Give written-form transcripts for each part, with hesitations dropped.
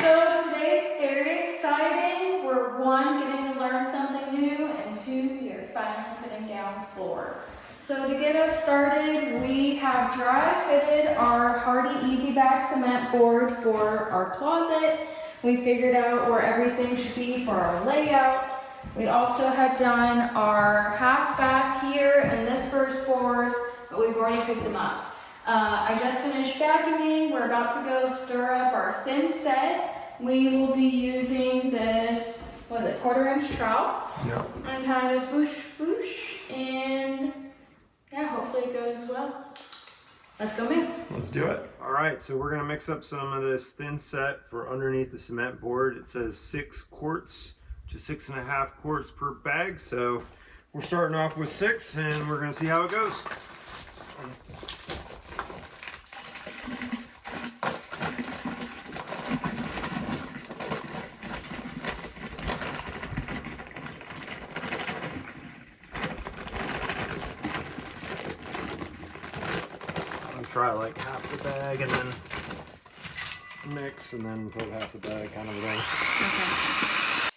So today's very exciting. We're one, getting to learn something new, and two, we are finally putting down floor. So to get us started, we have dry fitted our Hardie Easy Back cement board for our closet. We figured out where everything should be for our layout. We also had done our half bath here and this first board, but we've already picked them up. I just finished vacuuming. We're about to go stir up our thin set. We will be using this, what is it, 1/4 inch trowel. Yep. And kind of swoosh, swoosh, and yeah, hopefully it goes well. Let's go mix. Let's do it. All right, so we're gonna mix up some of this thin set for underneath the cement board. It says 6 quarts to 6.5 quarts per bag. So we're starting off with 6 and we're gonna see how it goes. Try like half the bag and then mix and then put half the bag kind of thing. Okay.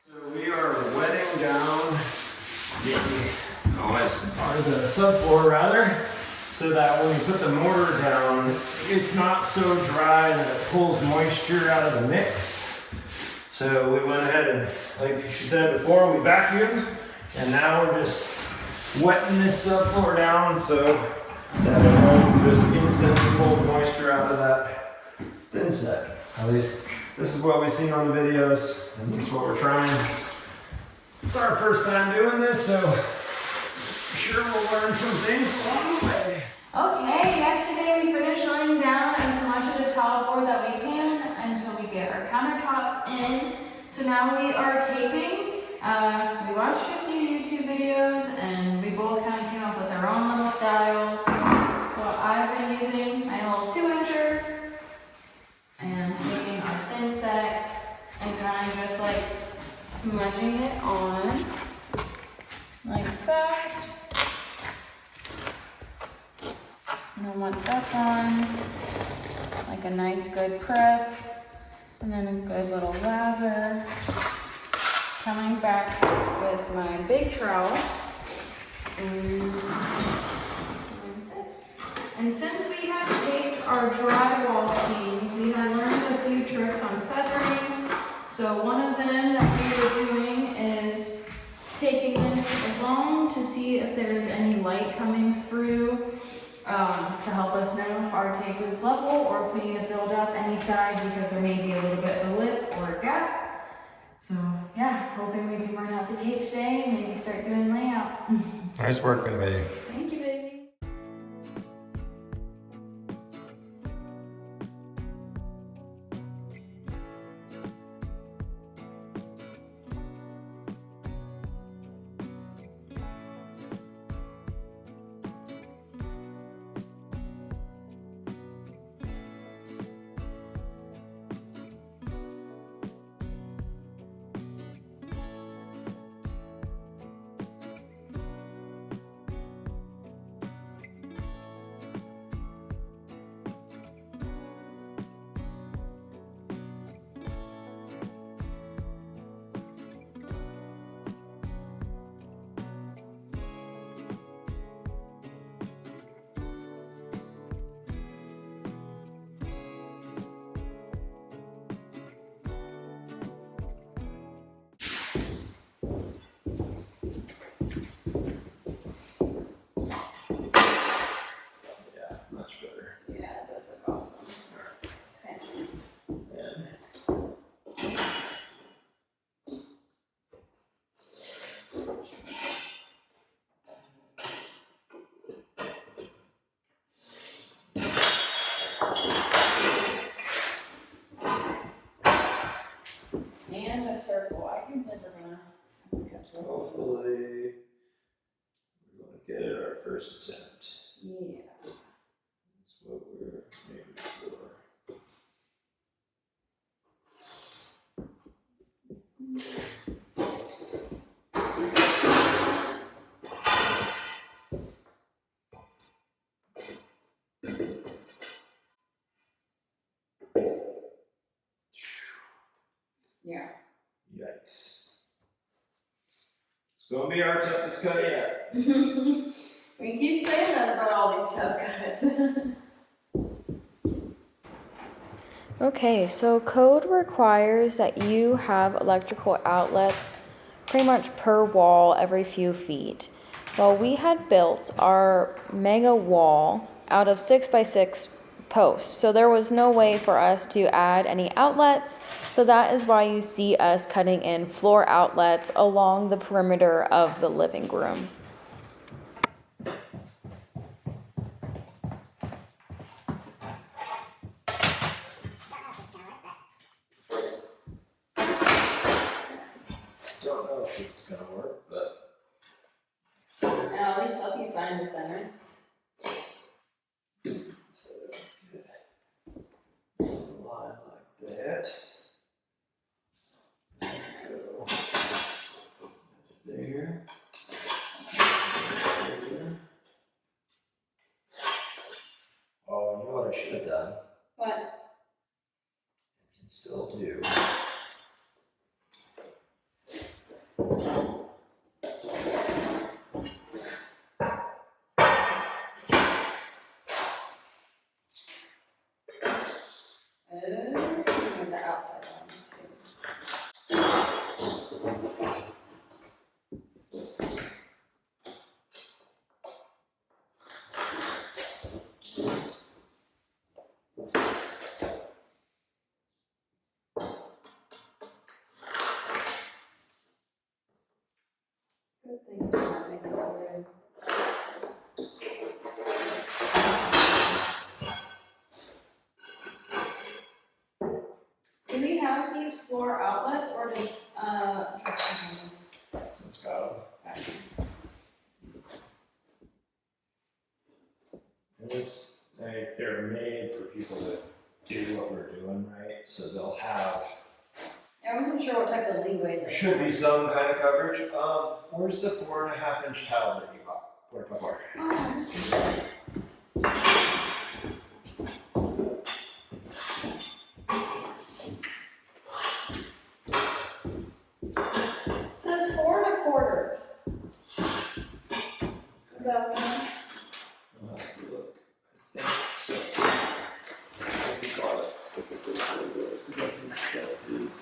So we are wetting down the subfloor rather, so that when we put the mortar down, it's not so dry that it pulls moisture out of the mix. So we went ahead and, like she said before, we vacuumed, and now we're just wetting this subfloor down so that it won't just instantly pull the moisture out of that thin set. At least this is what we've seen on the videos, and this is what we're trying. It's our first time doing this, so I'm sure we'll learn some things along the way. Okay, yesterday we finished laying down as much of the tile board that we can until we get our countertops in. So now we are taping. We watched a few YouTube videos and we both kind of came up with our own little styles. So I've been using my little 2-incher and taking our thin set and kind of just like smudging it on like that. And then once that's on, like a nice good press, and then a good little lather. Coming back with my big trowel, and like this. And since we had taped our drywall seams, we had learned a few tricks on feathering. So one of them that we were doing is taking this along to see if there is any light coming through to help us know if our tape is level or if we need to build up any side because there may be a little bit of a lip or a gap. So yeah, hoping we can run out the tape today and maybe start doing layout. Nice work, baby. Thank you, baby. first attempt. Yeah. That's what we're aiming for. Yeah. Yikes. It's gonna be our toughest cut yet. We keep saying that about all these tough cuts. Okay, so code requires that you have electrical outlets pretty much per wall every few feet. Well, we had built our mega wall out of 6x6 posts, so there was no way for us to add any outlets. So that is why you see us cutting in floor outlets along the perimeter of the living room. Don't know if this is gonna work, but And at least help you find the center. so get a line like that. Go there. There. Oh, you know what I should have done? What? I can still do. And the outside ones too. Good thing you're not making it red. Do we have these floor outlets or does Tristan have them? Preston's got them. And this, they're made for people to do what we're doing, right? So they'll have. I wasn't sure what type of leeway there Should be some kind of coverage. Where's the 4.5-inch tile that you bought? Por favor. Oh. It says 4 1/4. Is that okay? I'll have to look. I think so. I think all that specifically for this because I can tell is.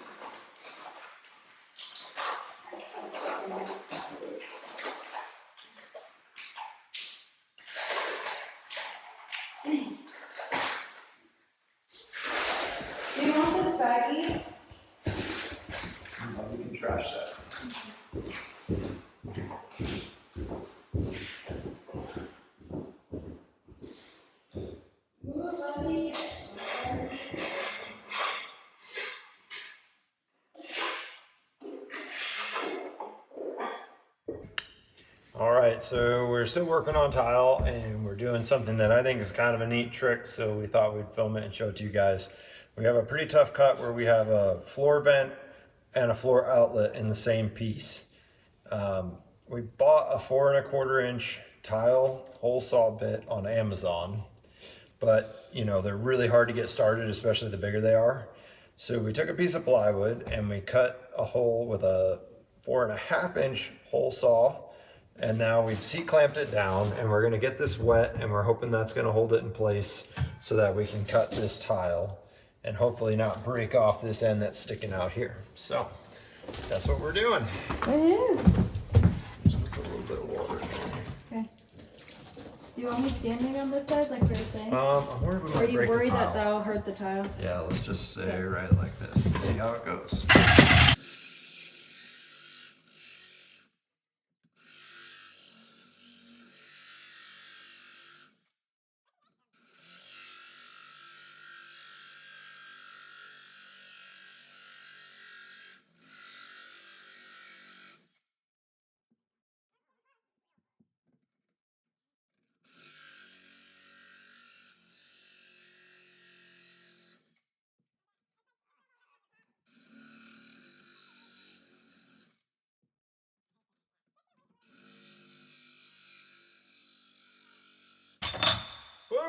Do you want this baggie? We can trash that. Ooh, buddy. All right, so we're still working on tile and we're doing something that I think is kind of a neat trick. So we thought we'd film it and show it to you guys. We have a pretty tough cut where we have a floor vent and a floor outlet in the same piece. We bought a 4.25-inch tile hole saw bit on Amazon, but you know, they're really hard to get started, especially the bigger they are. So we took a piece of plywood and we cut a hole with a 4.5-inch hole saw. And now we've C-clamped it down and we're gonna get this wet and we're hoping that's gonna hold it in place so that we can cut this tile and hopefully not break off this end that's sticking out here. So that's what we're doing. Just put a little bit of water in. Okay. Do you want me standing on this side like we were saying? I'm worried we Or are might you break the worried tile. that that'll hurt the tile? Yeah, let's just say right like this and see how it goes.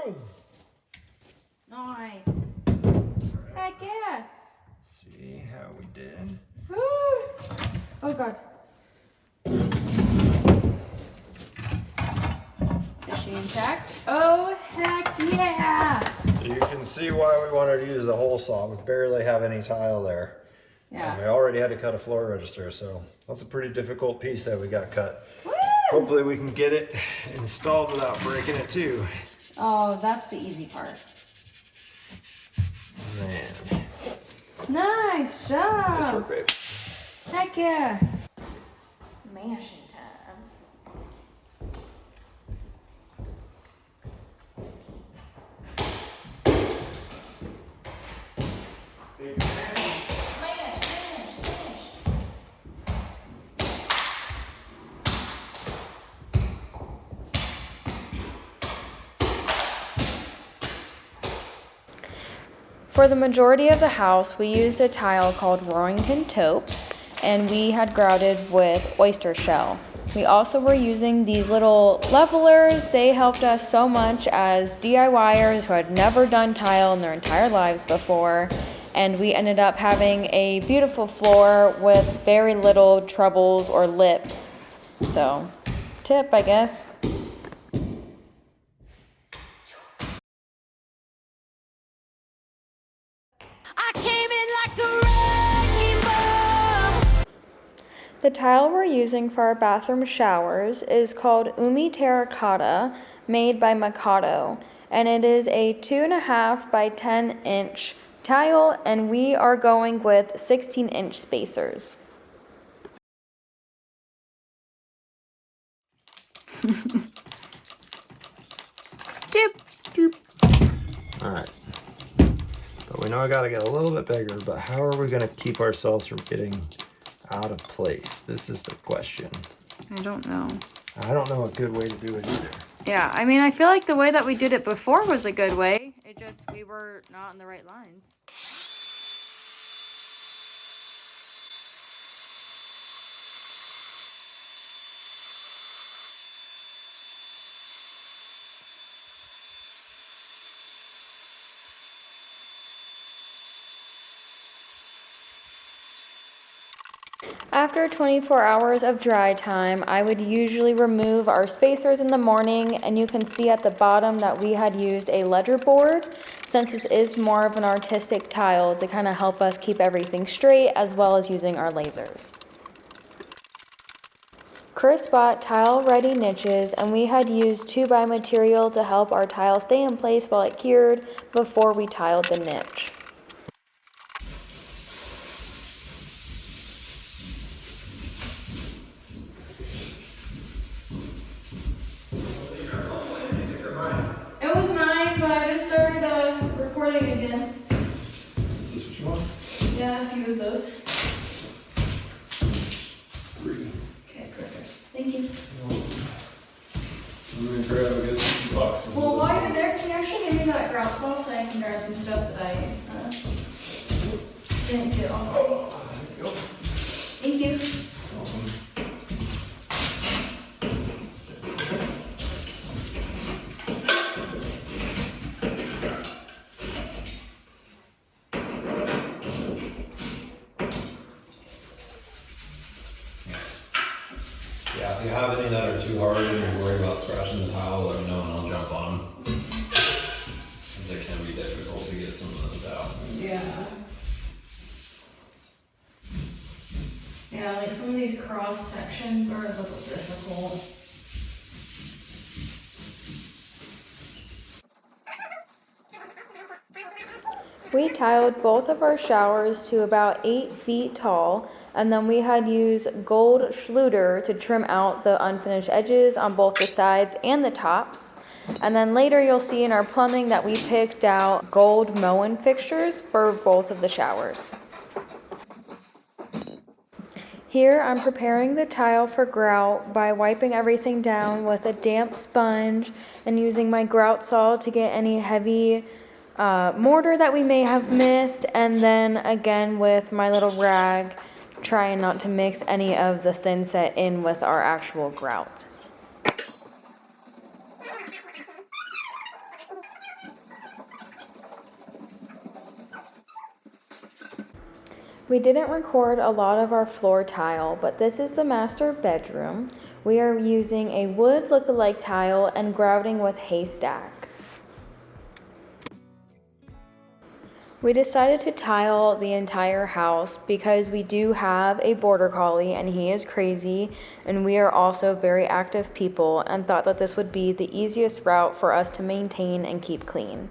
Boom! Nice. Heck yeah. See how we did. Woo. Oh God. Is she intact? Oh heck yeah. So you can see why we wanted to use the hole saw. We barely have any tile there. Yeah. And we already had to cut a floor register, so that's a pretty difficult piece that we got cut. Woo. Hopefully we can get it installed without breaking it too. Oh, that's the easy part. Man. Nice job. Nice work, babe. Heck yeah. Smashing time. For the majority of the house, we used a tile called Roarington taupe, and we had grouted with oyster shell. We also were using these little levelers. They helped us so much as DIYers who had never done tile in their entire lives before, and we ended up having a beautiful floor with very little troubles or lips. So, tip, I guess. The tile we're using for our bathroom showers is called Umi Terracotta, made by Mikado, and it is a 2.5 by 10 inch tile, and we are going with 16-inch spacers. Doop, doop. All right. But we know I gotta get a little bit bigger, but how are we gonna keep ourselves from getting out of place? This is the question. I don't know. I don't know a good way to do it either. Yeah, I mean, I feel like the way that we did it before was a good way. It just, we were not in the right lines. After 24 hours of dry time, I would usually remove our spacers in the morning, and you can see at the bottom that we had used a ledger board, since this is more of an artistic tile to kind of help us keep everything straight, as well as using our lasers. Chris bought tile-ready niches, and we had used 2x material to help our tile stay in place while it cured before we tiled the niche. It was mine, but I just started recording again. Is this what you want? Yeah, a few of those. 3. Okay, perfect. Thank you. I'm gonna grab, I guess, 2 boxes. Well, while you're there, can you actually give me that grout saw so I can grab some stuff that I didn't get on? Oh, there you go. Thank you. Awesome. Yeah, if you have any that are too hard and you're worried about scratching the tile, let me know and I'll jump on them. Because it can be difficult to get some of those out. Yeah. Yeah, like some of these cross sections are a little difficult. We tiled both of our showers to about 8 feet tall, and then we had used gold Schluter to trim out the unfinished edges on both the sides and the tops. And then later you'll see in our plumbing that we picked out gold Moen fixtures for both of the showers. Here I'm preparing the tile for grout by wiping everything down with a damp sponge and using my grout saw to get any heavy mortar that we may have missed, and then again with my little rag trying not to mix any of the thin set in with our actual grout. We didn't record a lot of our floor tile, but this is the master bedroom. We are using a wood look-alike tile and grouting with haystack. We decided to tile the entire house because we do have a border collie and he is crazy, and we are also very active people and thought that this would be the easiest route for us to maintain and keep clean.